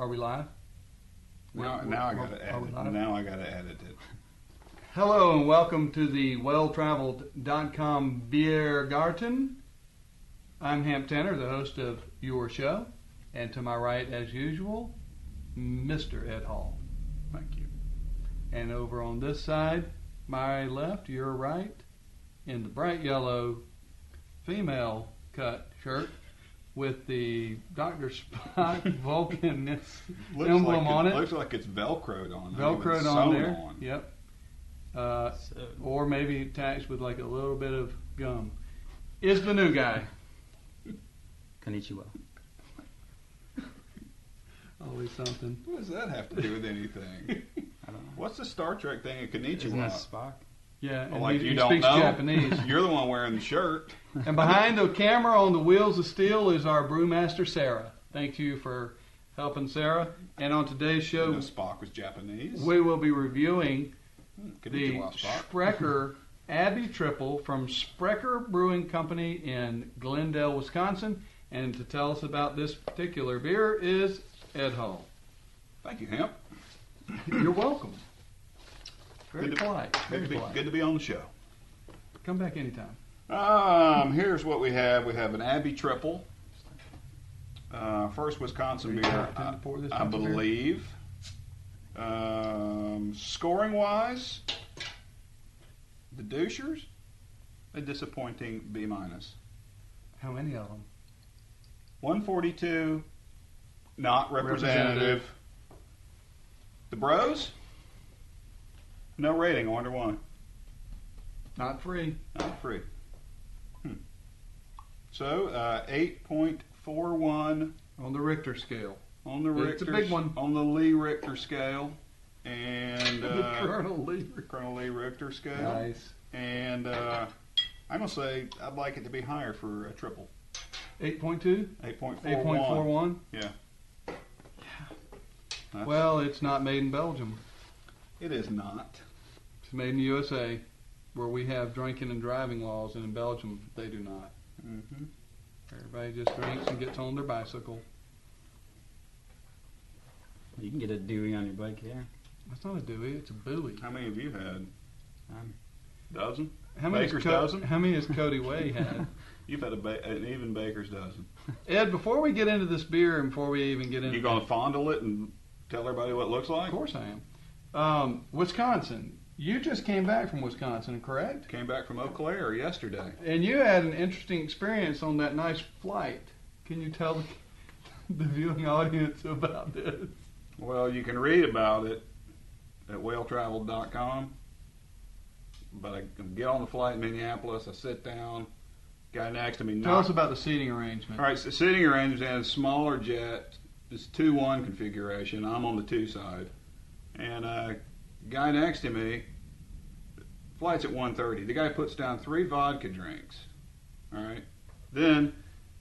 Are we live? Now I gotta edit it. Hello and welcome to the welltraveled.com Beer Garten. I'm Hamp Tanner, the host of your show, and to my right, as usual, Mr. Ed Hall. Thank you. And over on this side, my left, your right, in the bright yellow female cut shirt with the Dr. Spock Vulcan emblem on it. Looks like it's Velcroed on. Velcroed on there. Yep. Or maybe attached with like a little bit of gum. Is the new guy. Konnichiwa. Always something. What does that have to do with anything? I don't know. What's the Star Trek thing at Konnichiwa? Isn't that Spock? Yeah, Oh, and like he you don't speaks know? Japanese. You're the one wearing the shirt. And behind the camera on the wheels of steel is our brewmaster, Sarah. Thank you for helping, Sarah. And on today's show, Spock was Japanese. we will be reviewing the Konnichiwa, Spock. Sprecher Abbey Triple from Sprecher Brewing Company in Glendale, Wisconsin. And to tell us about this particular beer is Ed Hall. Thank you, Hamp. You're welcome. Very Good to- polite. Very Good polite. to be on the show. Come back anytime. Here's what we have. We have an Abbey Triple. First Wisconsin Are you beer, trying to pour this I into beer? believe. Scoring wise, the douchers, a disappointing B minus. How many of them? 142, not representative. The bros, no rating. I wonder why. Not free. Not free. So 8.41 On the Richter scale. on the It's a Richter. big one. On the Lee Richter scale, and The Colonel Lee. Colonel Lee Richter scale. Nice. And I'm gonna say I'd like it to be higher for a triple. 8.2? 8.41. 8.41? Yeah. That's- Well, it's not made in Belgium. it is not. It's made in the USA, where we have drinking and driving laws, and in Belgium, they do not. Mm-hmm. Everybody just drinks and gets on their bicycle. You can get a Dewey on your bike here. That's not a Dewey, it's a buoy. How many have you had? Um, Dozen. How many, Baker's dozen? How many has Cody Way had? You've had an even baker's dozen. Ed, before we get into this beer and before we even get into You gonna fondle it and tell everybody what it looks like? Of course I am. Wisconsin. You just came back from Wisconsin, correct? Came back from Eau Claire yesterday. And you had an interesting experience on that nice flight. Can you tell the viewing audience about this? Well, you can read about it at welltraveled.com. But I get on the flight in Minneapolis. I sit down. Guy next to me. Tell us about the seating arrangement. All right, so sitting arrangement in a smaller jet. It's 2-1 configuration. I'm on the 2 side. And guy next to me, flight's at 1:30. The guy puts down 3 vodka drinks. All right. Then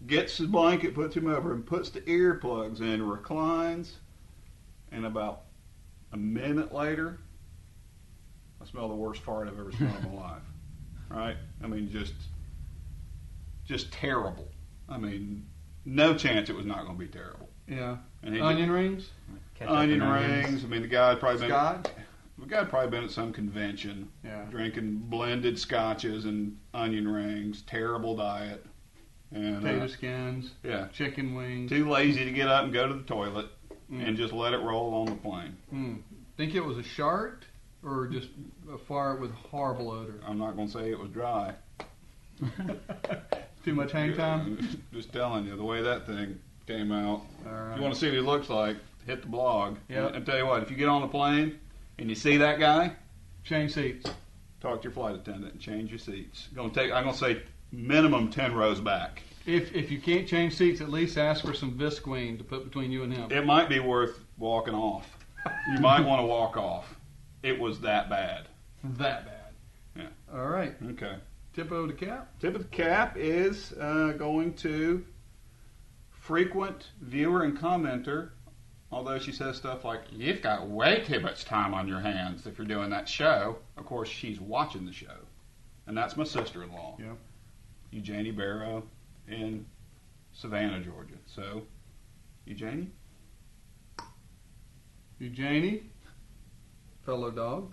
gets his blanket, puts him over, and puts the earplugs in, reclines. And about a minute later, I smell the worst fart I've ever smelled in my life. All right? I mean, just terrible. I mean, no chance it was not going to be terrible. Yeah. And he Onion rings? ketchup onion and onions. rings. I mean, the guy had probably Scotch? been at some convention, Yeah. drinking blended scotches and onion rings. Terrible diet. And Potato skins? yeah, Chicken wings? too lazy to get up and go to the toilet Mm. and just let it roll on the plane. Think it was a shart or just a fart with horrible odor? I'm not going to say it was dry. Too much hang time? Just telling you, the way that thing came out. All If right. you want to see what he looks like, hit the blog. Yep. And tell you what, if you get on the plane and you see that guy, Change seats. talk to your flight attendant and change your seats. I'm gonna say minimum 10 rows back. If you can't change seats, at least ask for some Visqueen to put between you and him. It might be worth walking off. You might want to walk off. It was that bad. That bad. Yeah. All right. Okay. Tip over the cap. Tip of the cap is going to frequent viewer and commenter. Although she says stuff like, "You've got way too much time on your hands if you're doing that show." Of course, she's watching the show, and that's my sister-in-law, Yeah. Eugenie Barrow, in Savannah, Georgia. So, Eugenie, Eugenie, fellow dog.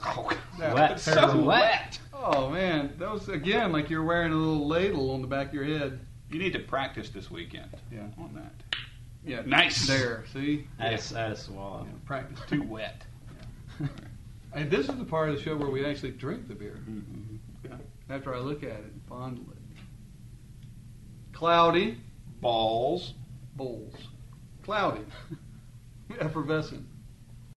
Oh, That Wet. was So wet. Oh man, that was again like you're wearing a little ladle on the back of your head. You need to practice this weekend Yeah. on that. Yeah, Nice. there. See, That's a swallow. yeah, practice. Too wet. And this is the part of the show where we actually drink the beer. Mm-hmm. Yeah. After I look at it and fondle it. Cloudy Balls. bowls. Cloudy. Effervescent.